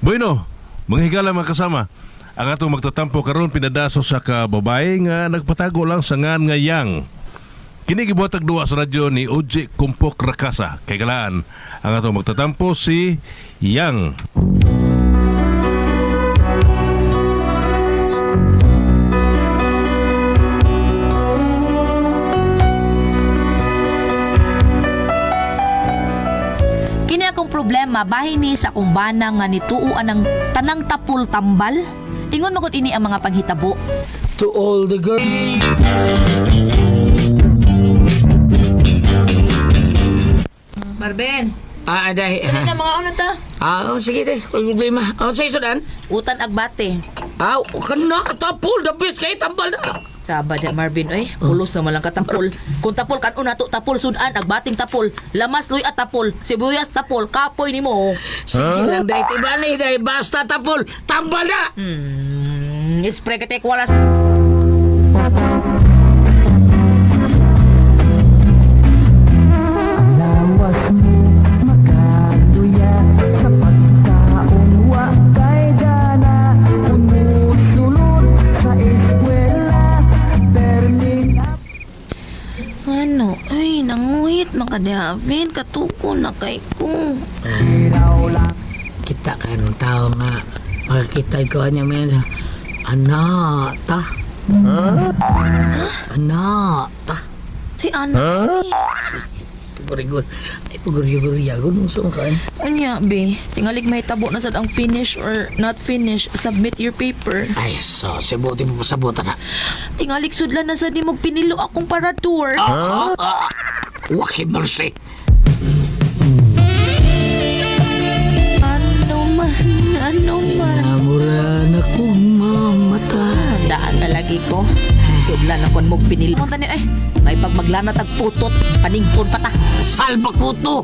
Bueno, mga higala mga kasama, ang atong magtatampo karon pinadaso sa kababae nga nagpatago lang sa ngan nga Yang. Kini gibuhatag duwa sa radyo ni Uji Kumpok Rakasa. Kay galaan, ang atong magtatampo si Yang. Kini akong problema bahin ni sa akong bana nga nituuan ng tanang tapul tambal. Ingon magud ini ang mga panghitabo. To all the girls. Marben, Aday. ano na mga una ta? Sige te. Walang problema. Sa isudan? Utan agbate. Kana tapol. The best kay tambal na. Sabad ya Marvin, oy. Pulos naman lang katapol. Kung tapol kan una to tapol sudan agbating tapol. Lamas luy at tapol. Sibuyas tapol. Kapoy nimo. Sige lang day. Tibani day. Basta tapol. Tambal na. Spray ka tek walas. Lawas mo makaluya sa pagkaong wakay gana umusulod sa eskwela permi. Ano? Ay, nanguhit makadabin. Katuko na kay ko. Iraw lang Kita kan tao nga. Makakita ko niya may anak ta. Anak ta. Si anak. Pagurigol. Ay pagurigol. Nusong ka eh. Anya, be. Tingalig may tabo na sad ang finish or not finish. Submit your paper. Ay sibuti mo pasabutan na. Tingalig sudlan na sad nimog pinilo akong parador. Waki mercy. Ano man. Namuran akong mamatay. Daan palagi ko. Sudlan akong mog pinilo. Munta niya, may pagmaglana tag putot. Paningkon pa ta. Salba kuto.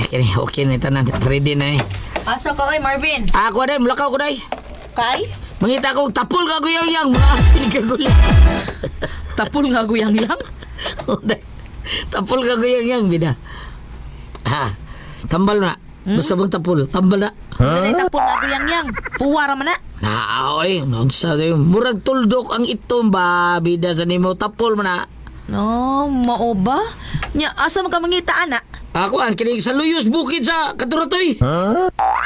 Kini okay na tanan. Ready na eh. Asa ka, oy, Marvin? Ako na, mulakaw ko na eh. Kay? Mangita ko, tapol ka ko yang mga pinigaguli. Tapul nga guyang-yang. Tapol ka ko yang bida. Tambal na. Basta bang tapol, tambal na. Dali tapul nga guyang-yang. Puwara man na. Oy, nonsa tayo. Murag tuldok ang itom ba, bida sa nimo tapol man na. No, mao ba? Nya, asa man ka mangita, ana? Ako ang kinig sa Luyos Bukid sa Katuratoy.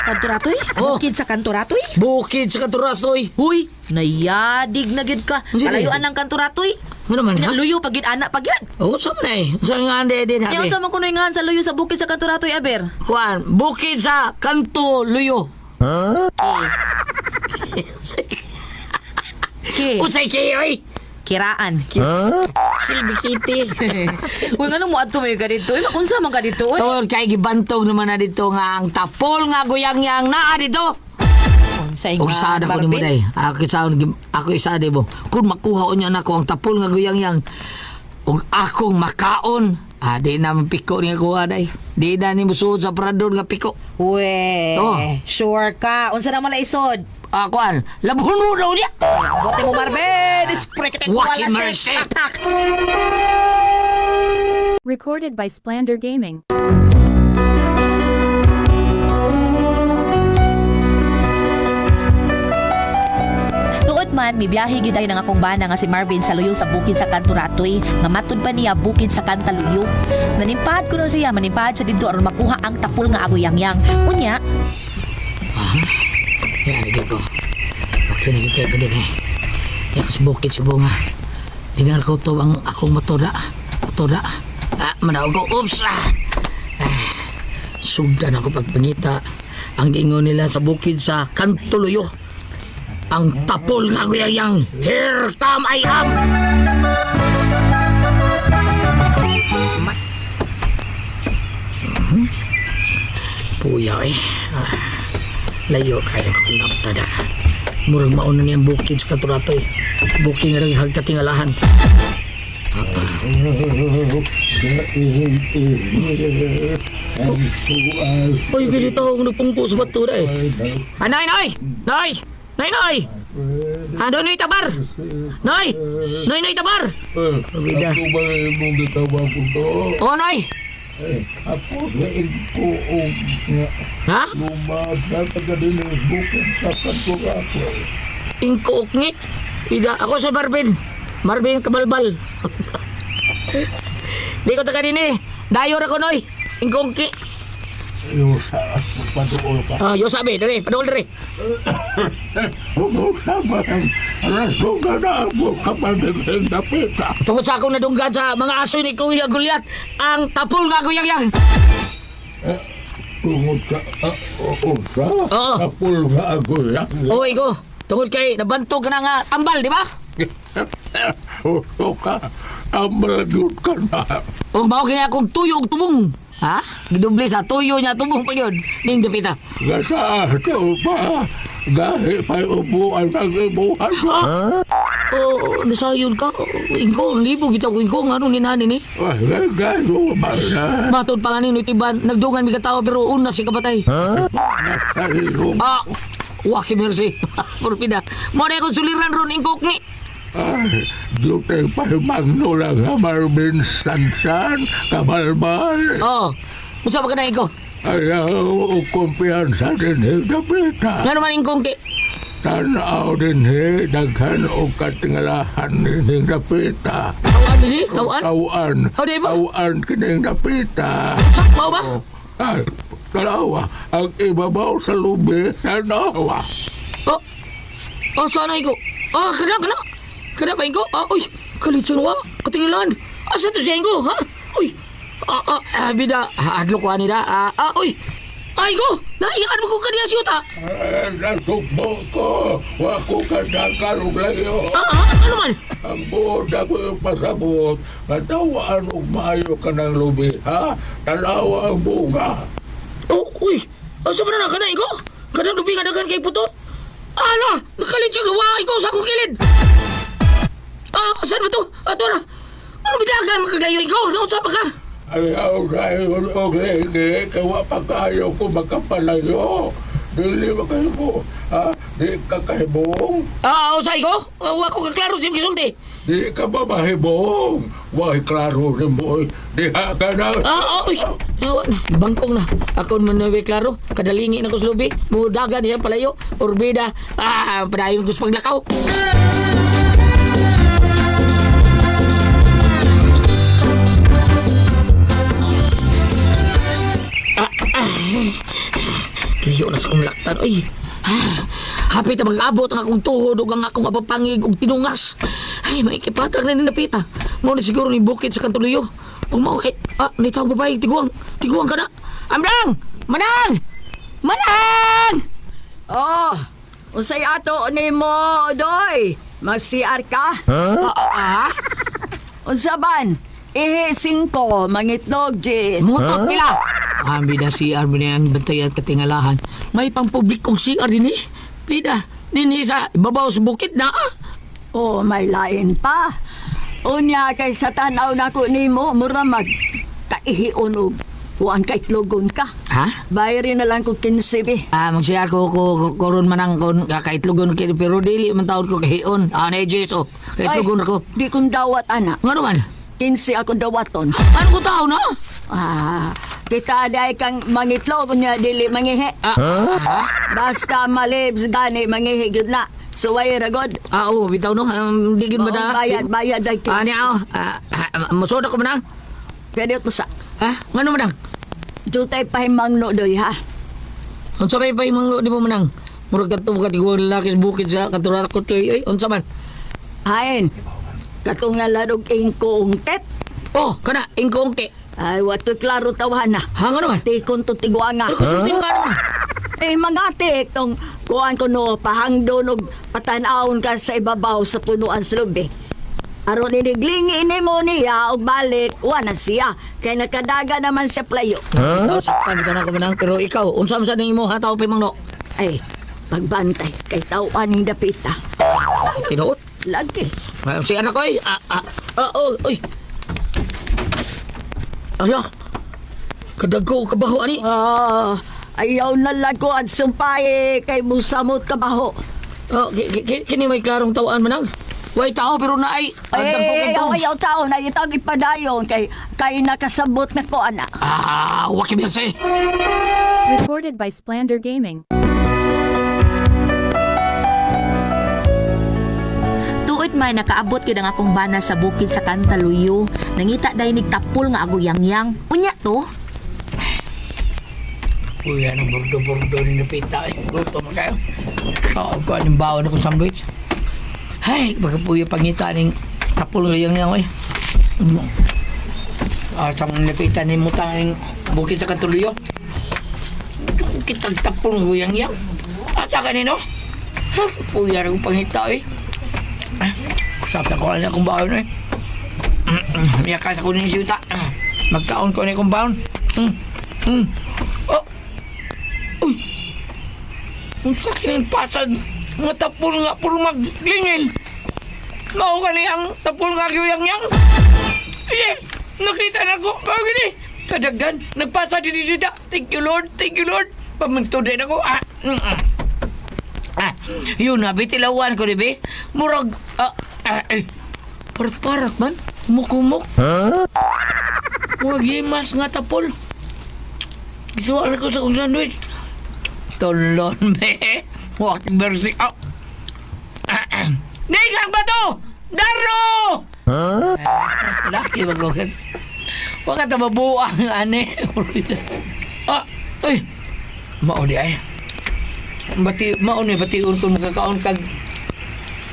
Kanturatoy? Oh. Bukid sa kanturatoy? Bukid sa Katuratoy. Huy, nayadig na gid ka. Sige. Kalayuan ng kanturatoy. Ano man ha? Nya, luyo pagid anak pagyan. Saan na eh? Saan nga ande din Nya, habi? unsa man kunoy nga sa luyo sa bukid sa kanturatoy, aber? Kuan, Bukid sa Kanto Luyo. Ki, Usay kayo eh. kiraan. Silbi Kitty. Uy, nga nung mo adto may ka dito? Uy, unsa man ka dito? Uy, Tol, kay gibantog naman na dito nga ang tapol nga guyang-yang naa dito. unsa O sada ko ni mo day. Ako isa day mo. Kung makuha niya na ko ang tapol nga guyang-yang, ug akong makaon, di naman piko niya kuha day. Di na ni musuod sa parador nga piko. we, Oh. sure ka. Unsa naman la isod? Kuan, labhon mo daw niya. Bote mo, Marben! Spray ka tayo Waki walas mercy. atak! Recorded by Splander Gaming. Tuod man, may biyahe gyud ng akong bana nga si Marvin sa luyo sa bukid sa Kanturatoy, nga matud pa niya bukid sa Kantaluyo. Nanimpad ko no siya, manimpad siya dito aron makuha ang tapol nga agoyang-yang. Unya, Yan, dito. Okay, nagkikay ko din eh. Yakas bukid si Bunga. Dingal ko to ang akong matoda. Manaw ko. Oops! Sugdan ako pagpangita. Ang giingon nila sa bukid sa Kantuluyo. Ang tapol nga guyayang. Here come I am! Puya eh. Layo kayo kung naptada. Murag mauna niyang bukid sa Katuratoy. Bukid nga naghag katingalahan. Uy, ganito ako nagpungko sa bato na eh. Nay! Noy Tabar. Noy. Noy Tabar. Bida. Ako ba mong gitawag ko to? Oh, Noy. Ako lain ko o nga Ha? lumab na taga din ang bukid sa kanto ako. Ingkookngi. Bida. Ako sa Marvin. Marvin Kabalbal. Di ko taga din eh. Dayor ako, Noy. Ingkookngi. Yung sa ako padool ka. Yo sabi, dali. Padol dali. Huwag sa man. Raso ka na ako kapag napita. Tungkol sa akong nadunggan sa mga aso ni Kuya Gulyat, ang tapol nga Kuya Yang. Tungod sa usa. Oo. Kapul nga ako yan. Oy ko. Tungkol kay nabantog ka na nga tambal, di ba? Uso ka. Ang malagot ka na. O mao kini akong tuyo og tubong. Ha? Gidoble sa tuyo niya tubong pa yun. Ning dapita. Gasa ato pa. Gahi pa upuan ang ibuhan ko. Oh, nasayod ka. Ingko, libo bitaw ko ingko ngano ni nani ni. Gano ba na? Matod pa nga ni tiban nagdungan mi katawo pero una si kapatay. Nasayro. Waki mercy. Purpida. Mo na akong suliran ron ingkok ni. Dutay pahimangno lang nga Marvin Sansan, Kabalbal. Oh. Unsa ba ka na ingko? Ayaw o kumpiyansa din higdapita. Ngano man ingkong ki? Tanaw din daghan o katingalahan din higdapita. Kawan dinhi, kawan. Kawan. Oh, di ba? Kawan kining dapita. Sakmo ba? Dalawa, ang ibabaw sa lubi, dalawa. Oh, sana ko. Kana. Kana ba ko? Uy, kalitson wa. Katingilan. Asa to siya ko, ha? Uy. Bida, adlo ko anida. Uy. Ay ko, naiyan mo ko kaniya siyuta. Nasukbo ko, wako kadakalog layo. Ano man? Ang buod ako yung pasabot, katawaan og maayo ka ng lubi, ha? Talawa ang bunga. Uy. Asa ba na kanay ko? Kanang lubi ka dagan kay putot. Ala, nakalitson wa ko sa akong kilid. Saan ba to? Ato na. Ano bidagan makaglayo ikaw? Naunsa pa ka? Ayaw dahil og legi, kawa pa kayo ko makapalayo. Dili ba kayo ko, ha? Di ka kahibong? Usay ko? Wa ko kaklaro sa gisulti. Di ka ba mahibong? Why klaro rin mo, diha ka na. Uy. Bangkong na. Ako man nawe klaro. Kadalingi na ko sa lubi. Mudagan niya palayo. Orbida. Padayon ko sa paglakaw. Liyo na sa kong laktan. Uy. Hapit na mag-abot ang akong tuhod o ang akong apapangig o tinungas. Ay, may kipatag na ninapita. Muna siguro ni bukid sa kantuliyo. Huwag mo, okay. Naitawag babae, tiguang. Tiguang ka na. Amrang! Manang! Manang! Oh, usay ato ni mo, Doy. Mag-CR ka? Unsa ban? Ihising ko, mangitlog, Jis. Mutot nila! Bida CR mo na yung bantay at katingalahan. May pang-publikong CR din eh. Bida, din sa ibabaw sa bukid na. Oh, may lain pa. Unya kay sa tanaw na ko ni mo, mura mag kaihion og huwag kaitlogon ka. Ha? Bayarin na lang ko 15 be. Mag-CR ko ron manang kon kakaitlogon ko pero dili man taon ko kahion. Na Jeso, kaitlogon ako. Di kong dawat, anak. Nga naman? 15 akong dawaton. Ano ko tao na? Kita aday kang mangitlog, unya dili mangihi. Basta malibs gani mangihi gyud na. Suway ragod. Oo, bitaw no. Di gid ba na? Bayad ay Niya, masoda ko manang. Pwede to sa. Nga naman manang? Jutay pahimangno doy ha. Ang sabay pa imang di mo manang. Murag kanto ka tigong lalaki sa bukid sa katurar ko ay unsa man? Hain. Katunga ladog ingkongket. Kana ingkongke. Ay, wato klaro tawahan na. Nga naman? Tikon to tiguanga. Kusulti mo ka naman. Mga tik, tong kuhan ko no, pahangdon og patanawon ka sa ibabaw sa punuan sa lubi. Aron iniglingi ni mo niya og balik, wala siya. Kay nakadaga naman siya playo. Ikaw saktan bitaw na ko manang pero ikaw unsa man sa ning imo hataw pa imong no? Ay, pagbantay kay tawaan ning dapita. Tinuot. Lagi. Si anak ko ay oy. Ala. Kadago kabaho ani. Ayaw na lago at sumpay kay musamot kabaho. Oh, kini may klarong tawaan manang. Way tao pero naay agdang ko kay Tones. ayaw tao na itang ipadayon kay nakasabot na ko, ana. Waki merse. Recorded by Splander Gaming. Tuod may nakaabot gyud ang akong bana sa bukid sa Cantaluyo. Nangita dahil nigtapol nga aguyangyang. Unya to. Uy, anong bordo-bordo ni napita eh. Gusto mo kayo. Ko anong bawon akong sandwich. Ay, baga puyo pangita ning tapol ngayang yang eh. Sang napita ni mutang ning bukid sa Cantaluyo. Kitang tapol ngayang yang. Saka nino. Puyo akong pangita eh. Sabi ko na akong bawon eh. Miyakas ako ni siyuta. Magkaon ko na akong bawon. Oh. Uy. Ang sakit ng pasag. Nga tapol nga puro maglingin. Mao ka ang tapol nga kiyang-yang. Yes! Nakita na ko. Mao gini. Kadagdan. Nagpasa din siyuta. Thank you Lord. Thank you Lord. Pamuntuday na ko. Yun na, bitilawan ko, dibi? Murag, parat-parat man. Mukumok. Huwag himas nga tapol. Isuwala ko sa kong sandwich. Tolon, be. Huwag bersik. Nigang ba to? Daro! Laki mag-ugat. Huwag ka mabuang, ane. Ay. Maudi ay. Mauni batiun ko magkakaon kag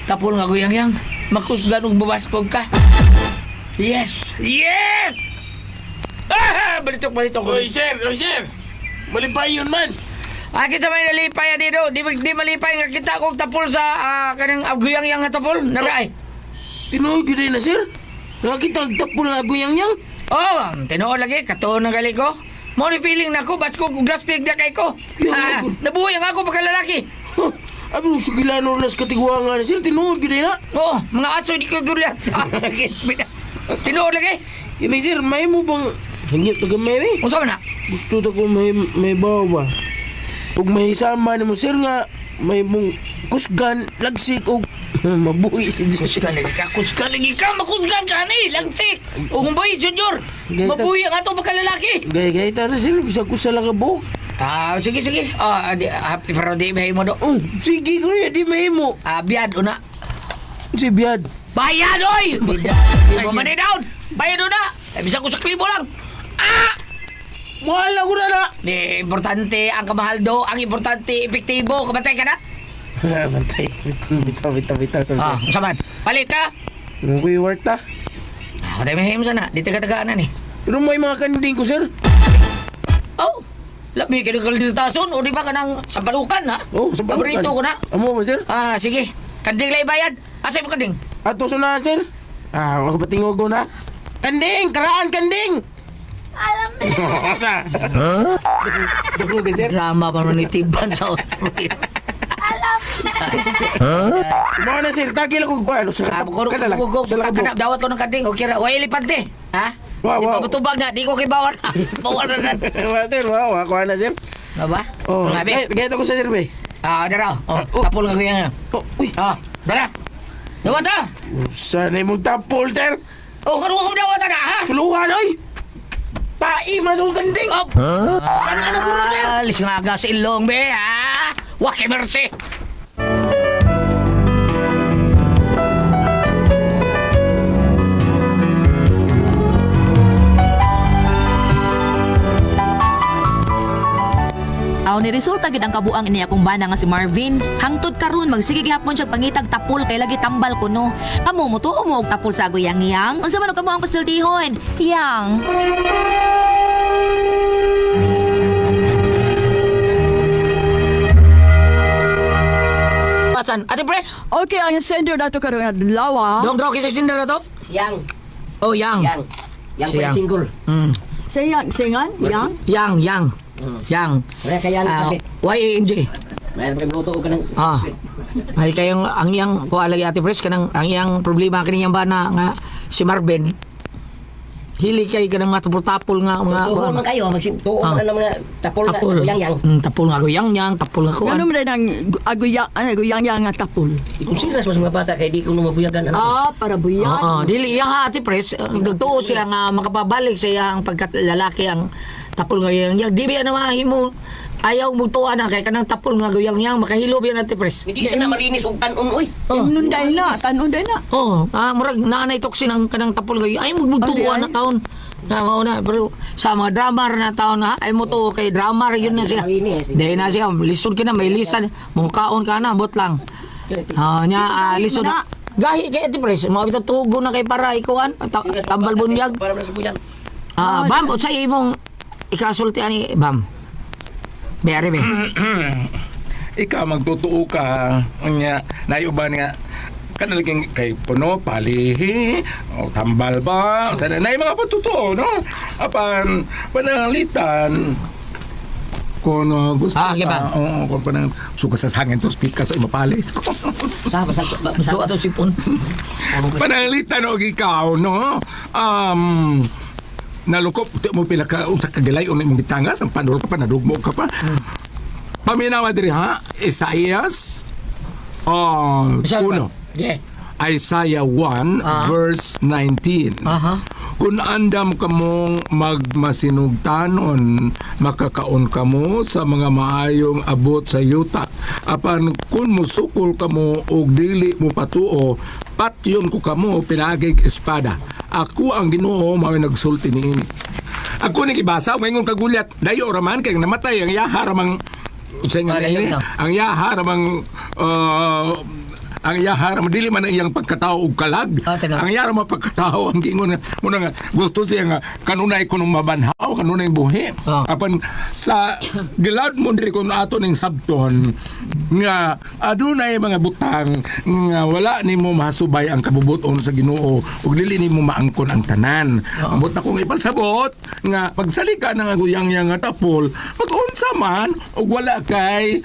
tapol nga guyang-yang. Makusgan og babaskog ka. Yes! Balitok. Oy, sir! Malipay yun man! Kita may nalipay dito. Di malipay nga kita kong tapol sa kanang aguyang-yang nga tapol. Naray. Tinuod yun na, sir. Nakakita ang tapol na aguyang-yang. Oh, tinuod lagi. Katuon na gali ko. Mo ni feeling na ko, ba't ko glass pig na kay ko? Nabuhay ang ako pagkalalaki. Abi nung sugilano na sa katiguangan, sir. Tinuod yun na. Oh, mga aso di ko gulat. Tinuod lagi. Kini, sir, may mo bang... Hangit na gamay, eh. Kung saan na? Gusto ta ko may bawa ba? Pag may sama ni mo, sir, nga may mong kusgan, lagsik, o mabuhi si Diyos. Kusgan lagi ka, makusgan ka ni, lagsik. O kung boy, junior, Gayta- mabuhi ang ato pagkalalaki. Gaya-gaya ta na, sir. Bisa ko sa langabok. Sige. Happy parody may mo do. Oh, sige ko niya, di may mo. Biyad, una. Si Biad. Bayad, oy! Di mo money down. Bayad una. Bisa ko sa klibo lang. Mahal ako na na. Di, importante ang kamahal do. Ang importante, epektibo. Kamatay ka na? Bantay. Bitaw. Saman. Palit ka? Nung ko yung work ta. Patay may mo sana. Di taga-tagaan na ni. Pero may mga kanding ko, sir. Oh! Labi ka ng tason. O di ba ka ng sabalukan, ha? Oh, sa balukan. Paborito ko na. Amo ba, sir? Sige. Kanding lang bayad. Asay mo kanding? Ato sunahan, sir. Ako patingog ko na. Kanding! Karaan, kanding! Alam mo. Dugong ka, sir. Drama pa rin itiban sa Mga na, sir. Tagil ako ko. Ano, sa kanalang. Sa langabok. Dawat ko ng kanding. O kira. Way lipante. Ha? Wow. Di pa matubag na. Di ko kay bawar. Bawar na. Sir, wow. Ako na, sir. Ba? Oh, Grabe. gaya ko sa sir, be. Dara. Tapol nga ko yan. Uy. Dara. Dawat na. Sana'y mong tapol, sir. Karuha mo dawat na, ha? Suluhan, oy. Taim na sa kanding. Ano ko na, sir? Alis nga aga sa ilong, be, ha? Waki mercy. Aw ni resulta gid ang kabuang ini akong bana nga si Marvin. Hangtod karon magsige gihapon siya pangitag tapol kay lagi tambal kuno. Kamo mo tuo mo og tapol sa aguyang-yang. Unsa man og kamo ang pasultihon? Yang. Pasan, ate Pres? Okay, ang sender na to karon nga lawa. Dong draw kisa sinda na to? Yang. Oh, yang. Yang Siyang. single. Singan, yang. Yang. Kaya kaya kapit. Y-A-N-J. Mayroon pa luto ka ng Ay kayong ang iyang ko alagi ate Pres kanang ang iyang problema kaniyang bana nga si Marvin. hili kay ka ng mga tapol-tapol nga mga Tuho man kayo, magsintuho Ah. na ng mga tapol na tapol. yang-yang. Tapol nga guyang-yang, tapol nga kuan. Ano man ang aguyang nga tapol? Ikonsideras mas mga bata kay di ko mabuyagan. Para buyan. Oo, dili iya ha ati pres, nagtuo siya nga makapabalik sa iyang pagkalalaki ang tapol nga guyang-yang. Di ba na mahimo ayaw mo tuwa na kay kanang tapol nga guyang-yang makahilo biya ati pres. Hindi siya na malinis og kanon oy. Tinunday na, tanunday na. Oh, murag naanay toksin ang kanang tapol nga ay magbutuwa na taon. Na mao na pero sa mga drama na taon na ay mo to kay drama yun na siya. Dahil na siya lisod kina may lisan mungkaon ka na bot lang. Nya lisod na. Gahi kay ati pres, mo bitaw tugo na kay para ikuan tambal bunyag. Para sa buyan. Bam, sa imong ikasulti ani Bam. Bere be. Ikaw magtutuo ka nya nayuban nga kanalaging kay puno palihi o tambal ba sana nay mga patutuo no apan panalitan kung gusto okay ba? oo kung panang suka sa hangin to speak ka sa imapalis ko Sa Gusto ato sipon. panalitan og ikaw no nalukop mo pila ka usa ka gilay unay mong gitangas ang panul ka pa nadugmo ka pa paminawa diri ha Isaias uno Okay. Isaiah 1 verse 19 Aha. kung andam kamong magmasinugtanon makakaon kamo sa mga maayong abot sa yuta apan kung musukol kamo og dili mo patuo patyon ko kamo pinagig espada ako ang Ginoo mao nagsulti niini ako ni gibasa maingon kagulyat dayo raman kay namatay ang yaha ramang ang yaha ramang ang yahar dili man ang iyang pagkatao og kalag ang yahar mo pagkatao ang gingon nga gusto siya nga kanunay kuno mabanhaw kanunay buhi apan sa gilad mo diri kun ato ning sabton nga adunay mga butang nga wala nimo mahasubay ang kabubuton sa Ginoo ug dili nimo maangkon ang tanan ambot na kong ipasabot nga pagsalika nang aguyang-yang nga tapol pag-unsa man ug wala kay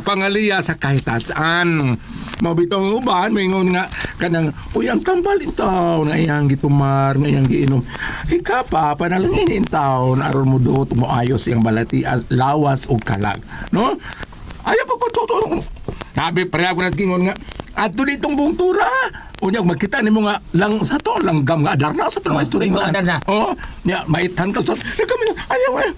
pangaliya sa kahit saan mabitong uban mingon nga kanang uy ang tambal in taon nga iyang gitumar nga iyang giinom ikapa panalangin in taon aron mo do tumoayos iyang balati lawas og kalag no ayaw pa patuto sabi pareha ko natingon nga adto ditong bungtura unya magkita nimo nga lang sa to langgam nga adarna sa to istorya nga oh nya maitan ka so kami ayaw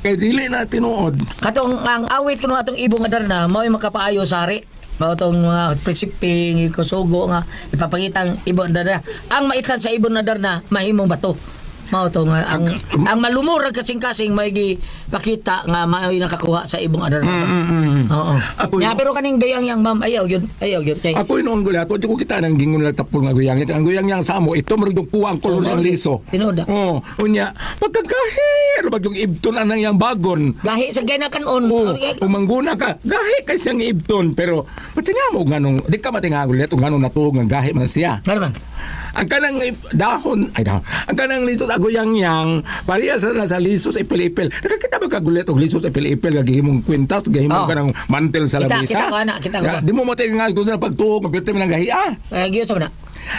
kay dili na tinuod Katong ang awit kuno atong ibong adarna mao makapaayo sa hari. Mao tong mga prinsiping ikusugo nga ipapangitang ibon adarna. Ang maitan sa ibon adarna mahimong bato. Mao to nga ang malumurag kasing-kasing may gipakita nga maoy nakakuha sa ibong adarna. Oo. Ya pero kaning gayang-yang ma'am ayaw gyud kay. Ako inoon gulat, wala ko kita nang gingon lang tapol nga guyang. Ang guyang sa amo, ito marugdog puwang kolor sa liso. Tinoda. Oh, unya, pagkagahir, bag yung ibton anang yang bagon. Gahi sa gayna kanon. Umangguna ka, gahi kay siyang ibton, pero pati nga mo ganong, di ka matinga gulat, kung ganong natuog ng gahi man siya. Ano man? Ang kanang dahon, ang kanang liso sa guyang-yang, pareha sa liso sa ipil-ipil. Nakakita ba kagulat og liso sa ipil-ipil, gahimong kwintas, gahimong kanang mantel sa labisa. Kita ko. Di mo matinga kung saan pagtuog, mapilti mo ng gahi, Gyud sa na.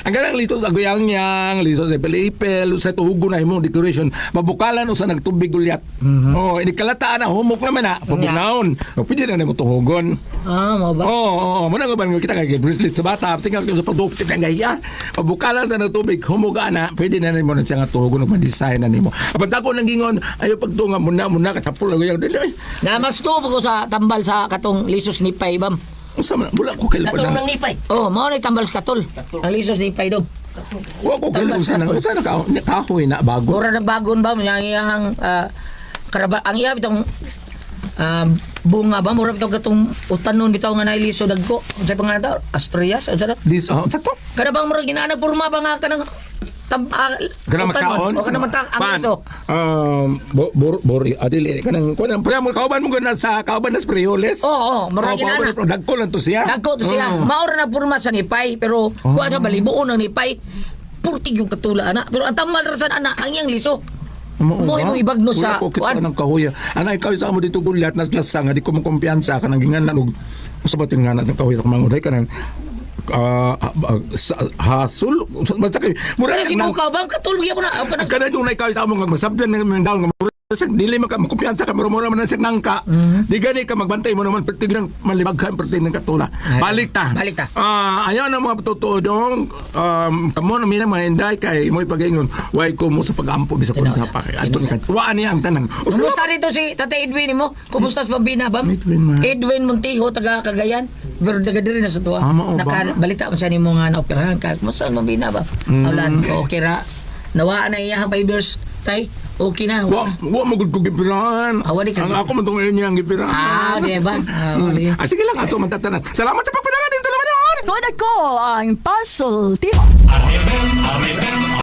ang ganang lito sa guyang-yang, lito sa ipil-ipil, sa tuhugo na imong decoration, mabukalan o sa nagtubig gulyat. Oh, inikalataan na, humok naman na, pagbunaon. O, pwede na mo tuhugon. Mao ba? Oo, muna nga ba kita kay bracelet sa bata, tingnan ko sa pagduktit ng gaya. Mabukalan sa nagtubig, humuga na, pwede na mo na siya nga tuhugon, mag-design na nimo. Apan ako nang gingon, ayo pagtunga muna, katapol na guyang. Namasto ko sa tambal sa katong lisos ni Pay bam. Usama, wala ko kailan pa Katong na. nang nipay. Oh, mao na tambal sa katol. Ang lisos ni Pay dom. Wala ko kailan sana kahoy na bago. Mura nagbagon ba yang iyang karaba ang iya bitong bunga ba mura bitong katong utanon bitaw nga nailiso dagko. Sa pangalan ta Asturias o sa This sakto. kada bang mura ginana porma ba nga kanang Kanang magkaon? O kanang magkaon ang liso. Bor adili kanang pala mo kauban mo gana sa kauban na Sprioles. Oo, mura ginana. Dagko lang to siya. Dagko to siya. Maura na porma sa nipay pero kuha sa balibuon ng nipay. Purtig yung katula ana. Pero ang tamal rasan ana ang iyang liso. Mo imong ibagno sa kuan ng kahoy. Ana ikaw sa mo dito gulat nas lasa nga di ko mo kumpiyansa kanang gingan og usabat yung ngana ng kahoy sa manguday kanang hasol basta kay mura Kaya si Bukaw bang katulog mo na. Apa na? kada yung naikaw sa among masabdan ng daw nga mura sa dili man ka makumpiyansa ka mura man sa nangka di gani ka magbantay mo naman perti ng malibaghan perti ng katula balik ta ayaw na mga totoo dong kamo na mina mahinday kay mo ipagingon way ko mo sa pagampo bisa kun sa pa ato ni tuwaan niya ang tanan Kumusta dito si Tata Edwin mo? Kumusta sa pabina ba? Edwin, ma. Edwin Montijo, taga Cagayan. Pero taga diri na sa tuwa. Mao ba? Balita mo siya ni mo nga naoperahan ka. Kumusta ang pabina ba? Aulan ko, okay ra. Nawaan na iya 5 years, tay. Okay na. wa mo gud ko gipirahan Wali ka. ang ako man tong niya ang gipirahan Di ba? Wali. sige lang ato man tatanan salamat sa pagpadagan din tulaman Doon ako ang puzzle. Timo. Amen, amen,